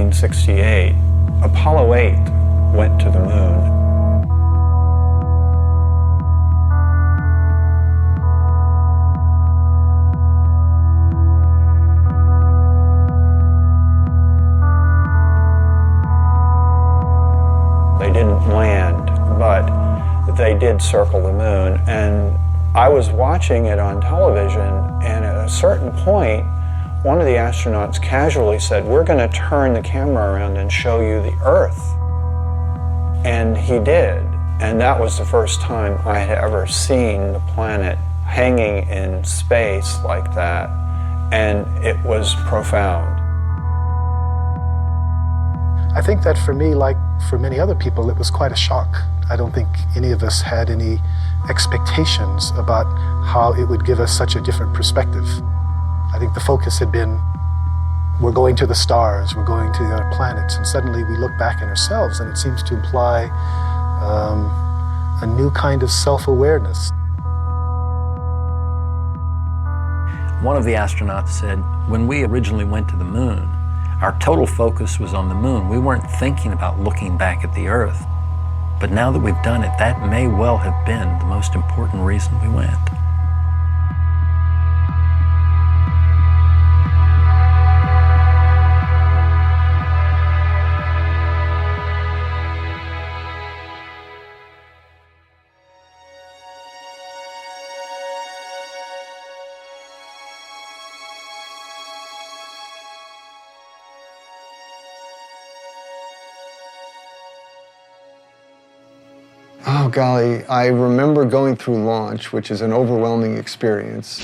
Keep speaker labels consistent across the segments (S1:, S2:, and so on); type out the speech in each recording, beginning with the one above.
S1: 1968, Apollo 8 went to the moon. They didn't land, but they did circle the moon. And I was watching it on television, and at a certain point, one of the astronauts casually said, "We're going to turn the camera around and show you the Earth." And he did. And that was the first time I had ever seen the planet hanging in space like that. And it was profound.
S2: I think that for me, like for many other people, it was quite a shock. I don't think any of us had any expectations about how it would give us such a different perspective. I think the focus had been, we're going to the stars, we're going to the other planets, and suddenly we look back at ourselves and it seems to imply a new kind of self-awareness.
S3: One of the astronauts said, when we originally went to the moon, our total focus was on the moon. We weren't thinking about looking back at the Earth. But now that we've done it, that may well have been the most important reason we went.
S4: Oh, golly, I remember going through launch, which is an overwhelming experience.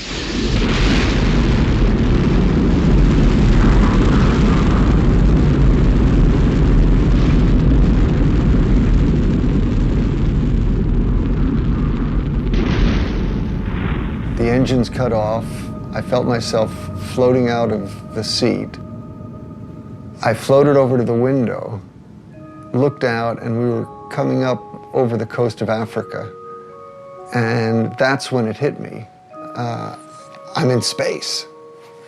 S4: The engines cut off. I felt myself floating out of the seat. I floated over to the window, looked out, and we were coming up over the coast of Africa. And that's when it hit me. I'm in space.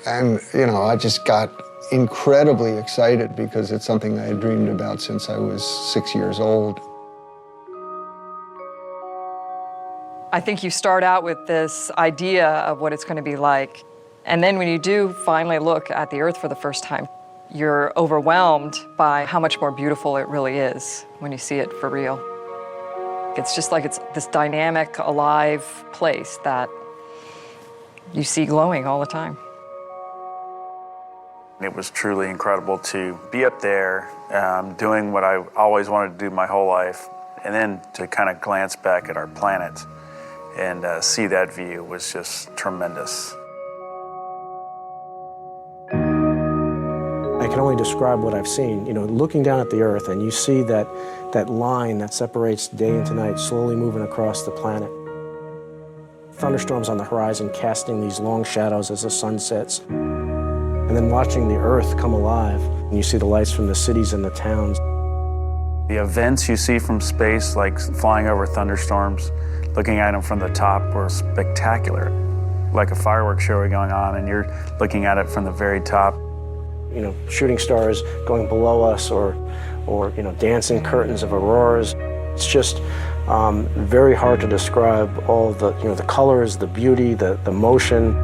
S4: And, you know, I just got incredibly excited because it's something I had dreamed about since I was 6 years old.
S5: I think you start out with this idea of what it's going to be like. And then when you do finally look at the Earth for the first time, you're overwhelmed by how much more beautiful it really is when you see it for real. It's just like it's this dynamic, alive place that you see glowing all the time.
S6: It was truly incredible to be up there, doing what I always wanted to do my whole life, and then to kind of glance back at our planet and see that view was just tremendous.
S7: I can only describe what I've seen. You know, looking down at the Earth and you see that line that separates day into night slowly moving across the planet. Thunderstorms on the horizon casting these long shadows as the sun sets. And then watching the Earth come alive. And you see the lights from the cities and the towns.
S6: The events you see from space, like flying over thunderstorms, looking at them from the top, were spectacular. Like a fireworks show going on and you're looking at it from the very top.
S7: You know, shooting stars going below us or you know, dancing curtains of auroras. It's just very hard to describe all the, you know, the colors, the beauty, the motion.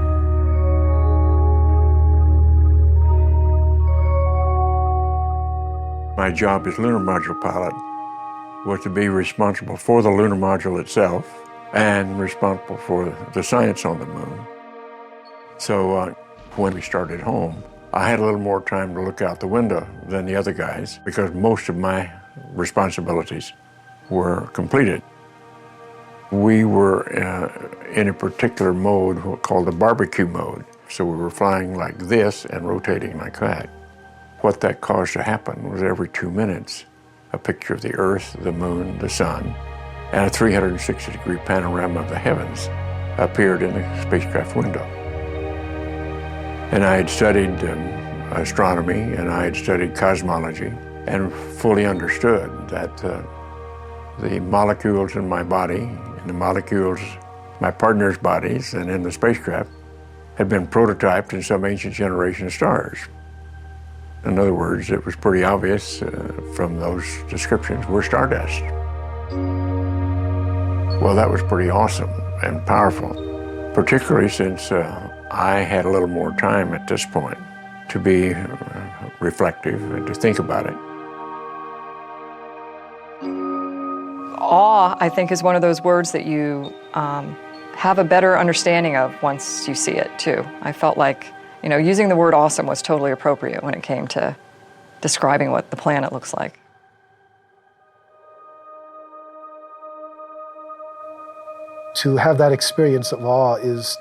S8: My job as lunar module pilot was to be responsible for the lunar module itself and responsible for the science on the moon. So when we started home, I had a little more time to look out the window than the other guys because most of my responsibilities were completed. We were in a particular mode called the barbecue mode. So we were flying like this and rotating like that. What that caused to happen was every 2 minutes, a picture of the Earth, the moon, the sun, and a 360-degree panorama of the heavens appeared in the spacecraft window. And I had studied astronomy and I had studied cosmology and fully understood that the molecules in my body and the molecules in my partner's bodies and in the spacecraft had been prototyped in some ancient generation of stars. In other words, it was pretty obvious from those descriptions we're stardust. Well, that was pretty awesome and powerful, particularly since I had a little more time at this point to be reflective and to think about it.
S5: Awe, I think, is one of those words that you have a better understanding of once you see it, too. I felt like, using the word awesome was totally appropriate when it came to describing what the planet looks like.
S2: To have that experience of awe is,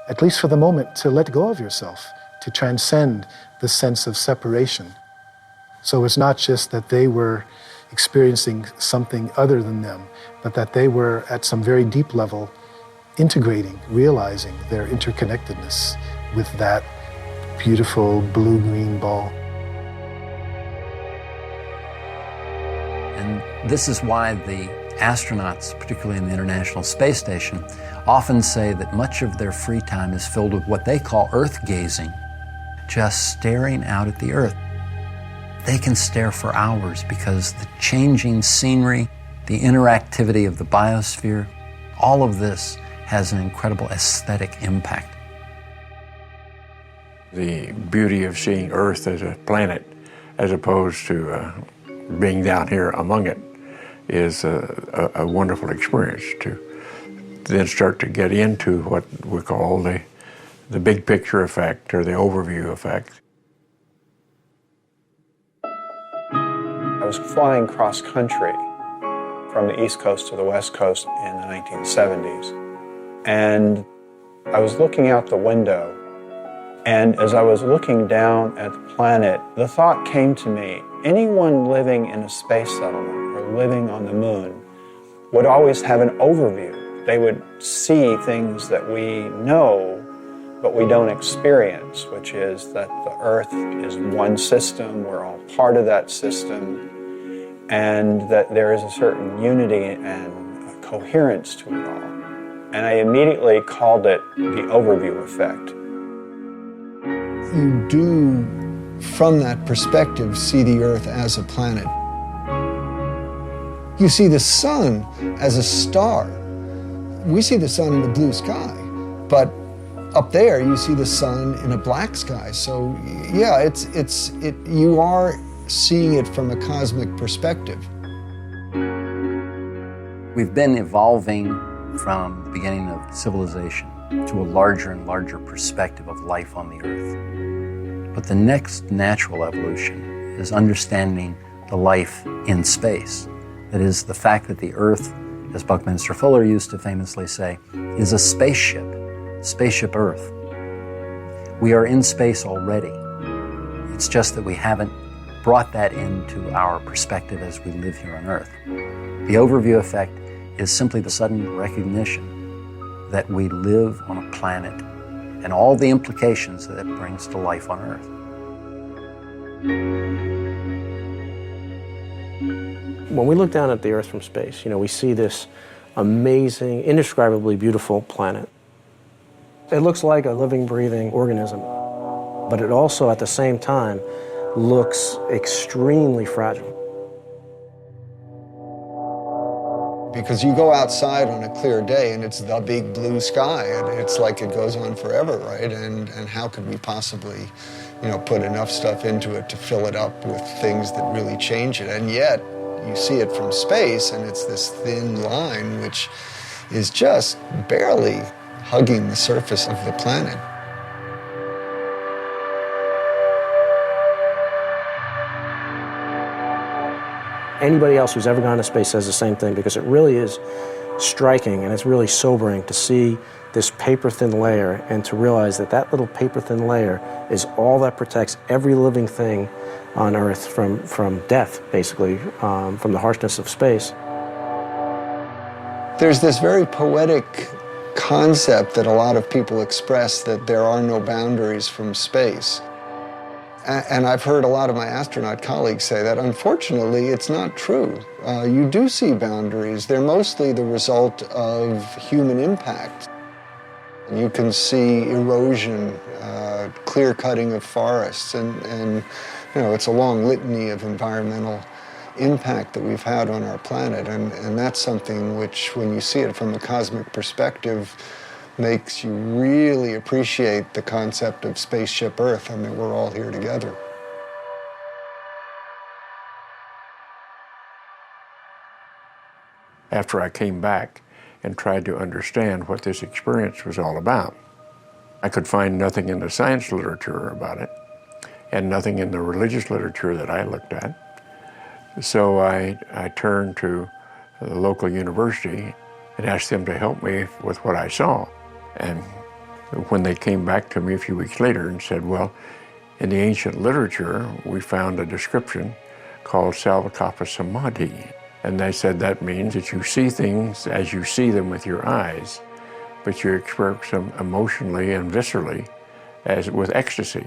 S2: at least for the moment, to let go of yourself, to transcend the sense of separation. So it's not just that they were experiencing something other than them, but that they were at some very deep level integrating, realizing their interconnectedness with that beautiful blue-green ball.
S3: And this is why the astronauts, particularly in the International Space Station, often say that much of their free time is filled with what they call Earth gazing, just staring out at the Earth. They can stare for hours because the changing scenery, the interactivity of the biosphere, all of this has an incredible aesthetic impact.
S8: The beauty of seeing Earth as a planet as opposed to being down here among it is a wonderful experience to then start to get into what we call the big picture effect or the overview effect.
S1: I was flying cross country from the East Coast to the West Coast in the 1970s. And I was looking out the window, and as I was looking down at the planet, the thought came to me, anyone living in a space settlement or living on the moon would always have an overview. They would see things that we know, but we don't experience, which is that the Earth is one system, we're all part of that system, and that there is a certain unity and a coherence to it all. And I immediately called it the overview effect.
S4: You do, from that perspective, see the Earth as a planet. You see the sun as a star. We see the sun in the blue sky, but up there you see the sun in a black sky. So yeah, you are seeing it from a cosmic perspective.
S3: We've been evolving from the beginning of civilization to a larger and larger perspective of life on the Earth. But the next natural evolution is understanding the life in space. That is, the fact that the Earth, as Buckminster Fuller used to famously say, is a spaceship Earth. We are in space already. It's just that we haven't brought that into our perspective as we live here on Earth. The overview effect is simply the sudden recognition that we live on a planet and all the implications that it brings to life on Earth.
S7: When we look down at the Earth from space, we see this amazing, indescribably beautiful planet. It looks like a living, breathing organism, but it also, at the same time, looks extremely fragile.
S4: Because you go outside on a clear day and it's the big blue sky, and it's like it goes on forever, right? And how could we possibly, put enough stuff into it to fill it up with things that really change it? And yet, you see it from space, and it's this thin line which is just barely hugging the surface of the planet.
S7: Anybody else who's ever gone to space says the same thing, because it really is striking and it's really sobering to see this paper-thin layer and to realize that that little paper-thin layer is all that protects every living thing on Earth from death, basically, from the harshness of space.
S4: There's this very poetic concept that a lot of people express, that there are no boundaries from space. And I've heard a lot of my astronaut colleagues say that. Unfortunately, it's not true. You do see boundaries. They're mostly the result of human impact. You can see erosion, clear cutting of forests, and You know, it's a long litany of environmental impact that we've had on our planet, and that's something which, when you see it from a cosmic perspective, makes you really appreciate the concept of spaceship Earth and that we're all here together.
S8: After I came back and tried to understand what this experience was all about, I could find nothing in the science literature about it and nothing in the religious literature that I looked at. So I turned to the local university and asked them to help me with what I saw. And when they came back to me a few weeks later and said, well, in the ancient literature, we found a description called Salvakapa Samadhi. And they said that means that you see things as you see them with your eyes, but you experience them emotionally and viscerally as with ecstasy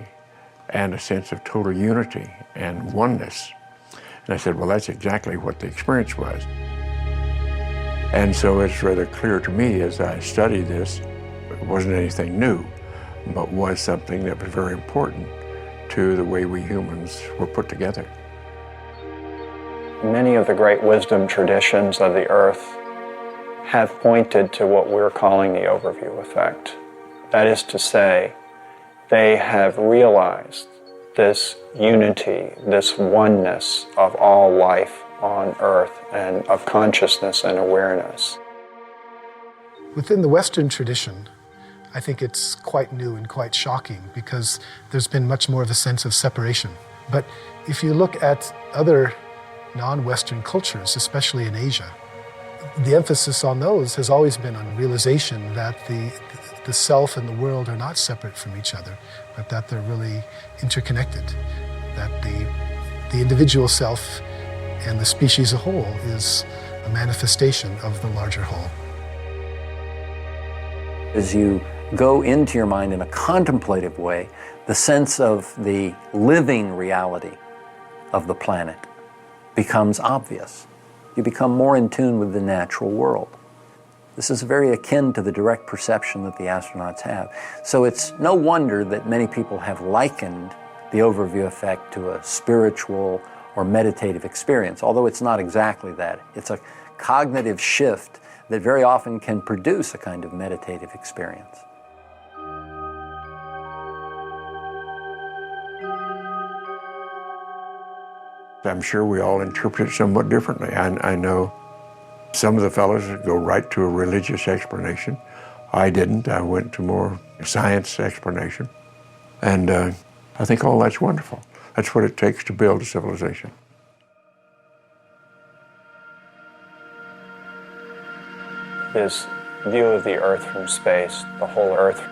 S8: and a sense of total unity and oneness. And I said, well, that's exactly what the experience was. And so it's rather clear to me as I study this, it wasn't anything new, but was something that was very important to the way we humans were put together.
S1: Many of the great wisdom traditions of the earth have pointed to what we're calling the overview effect. That is to say, they have realized this unity, this oneness of all life on earth and of consciousness and awareness.
S2: Within the Western tradition, I think it's quite new and quite shocking because there's been much more of a sense of separation. But if you look at other non-Western cultures, especially in Asia, the emphasis on those has always been on realization that the self and the world are not separate from each other, but that they're really interconnected, that the individual self and the species as a whole is a manifestation of the larger whole.
S3: As you go into your mind in a contemplative way, the sense of the living reality of the planet becomes obvious. You become more in tune with the natural world. This is very akin to the direct perception that the astronauts have. So it's no wonder that many people have likened the overview effect to a spiritual or meditative experience, although it's not exactly that. It's a cognitive shift that very often can produce a kind of meditative experience.
S8: I'm sure we all interpret it somewhat differently. I know some of the fellows go right to a religious explanation. I didn't. I went to more science explanation. And I think all that's wonderful. That's what it takes to build a civilization.
S1: This view of the Earth from space, the whole Earth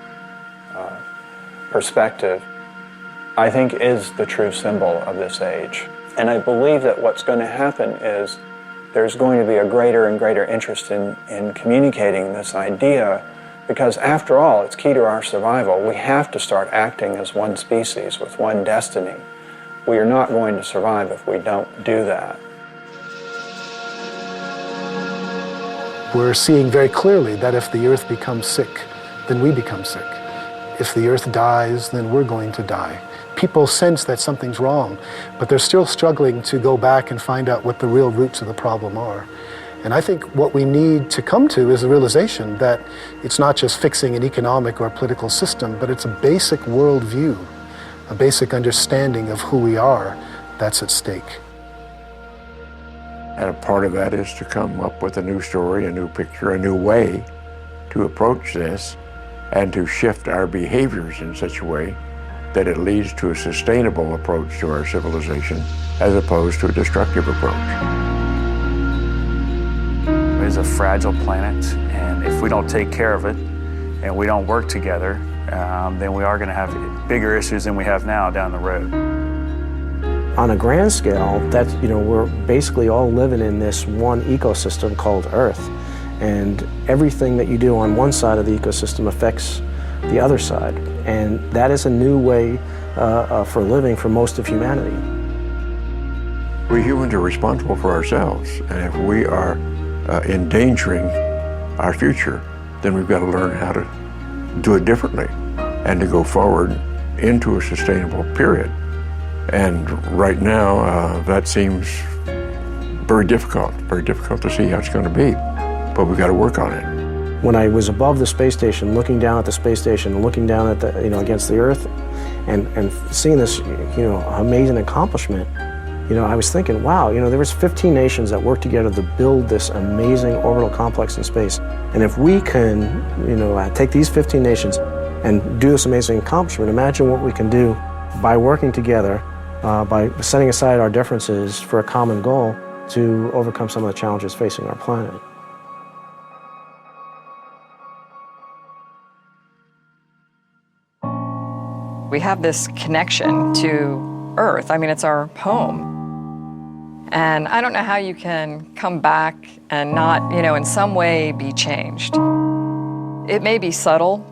S1: perspective, I think is the true symbol of this age. And I believe that what's going to happen is there's going to be a greater and greater interest in communicating this idea, because after all, it's key to our survival. We have to start acting as one species with one destiny. We are not going to survive if we don't do that.
S2: We're seeing very clearly that if the Earth becomes sick, then we become sick. If the Earth dies, then we're going to die. People sense that something's wrong, but they're still struggling to go back and find out what the real roots of the problem are. And I think what we need to come to is the realization that it's not just fixing an economic or political system, but it's a basic worldview, a basic understanding of who we are that's at stake.
S8: And a part of that is to come up with a new story, a new picture, a new way to approach this and to shift our behaviors in such a way that it leads to a sustainable approach to our civilization as opposed to a destructive approach.
S6: It is a fragile planet, and if we don't take care of it and we don't work together, then we are going to have bigger issues than we have now down the road.
S7: On a grand scale, that's, we're basically all living in this one ecosystem called Earth. And everything that you do on one side of the ecosystem affects the other side. And that is a new way for living for most of humanity.
S8: We humans are responsible for ourselves. And if we are endangering our future, then we've got to learn how to do it differently and to go forward into a sustainable period. And right now, that seems very difficult to see how it's going to be. But we've got to work on it.
S7: When I was above the space station, looking down at the space station, looking down at the, against the Earth, and seeing this, amazing accomplishment, I was thinking, wow, there was 15 nations that worked together to build this amazing orbital complex in space. And if we can, take these 15 nations and do this amazing accomplishment, imagine what we can do by working together, by setting aside our differences for a common goal to overcome some of the challenges facing our planet.
S5: We have this connection to Earth. I mean, it's our home. And I don't know how you can come back and not, in some way be changed. It may be subtle.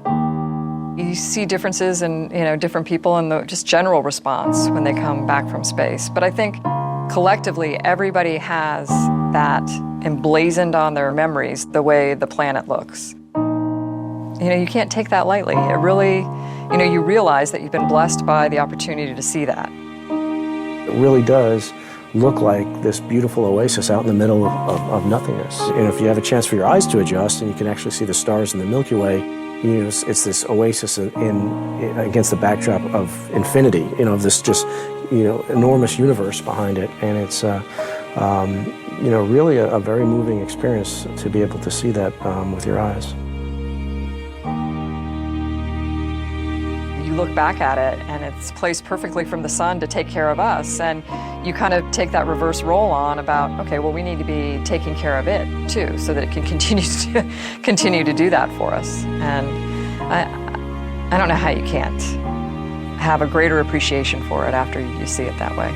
S5: You see differences in, different people and the just general response when they come back from space. But I think collectively, everybody has that emblazoned on their memories, the way the planet looks. You can't take that lightly. It really, you realize that you've been blessed by the opportunity to see that.
S7: It really does look like this beautiful oasis out in the middle of nothingness. And if you have a chance for your eyes to adjust and you can actually see the stars in the Milky Way, it's this oasis against the backdrop of infinity, of this just, enormous universe behind it. And it's, really a very moving experience to be able to see that with your eyes.
S5: You look back at it and it's placed perfectly from the sun to take care of us, and you kind of take that reverse role on about, okay, well, we need to be taking care of it too, so that it can continue to do that for us. And I don't know how you can't have a greater appreciation for it after you see it that way.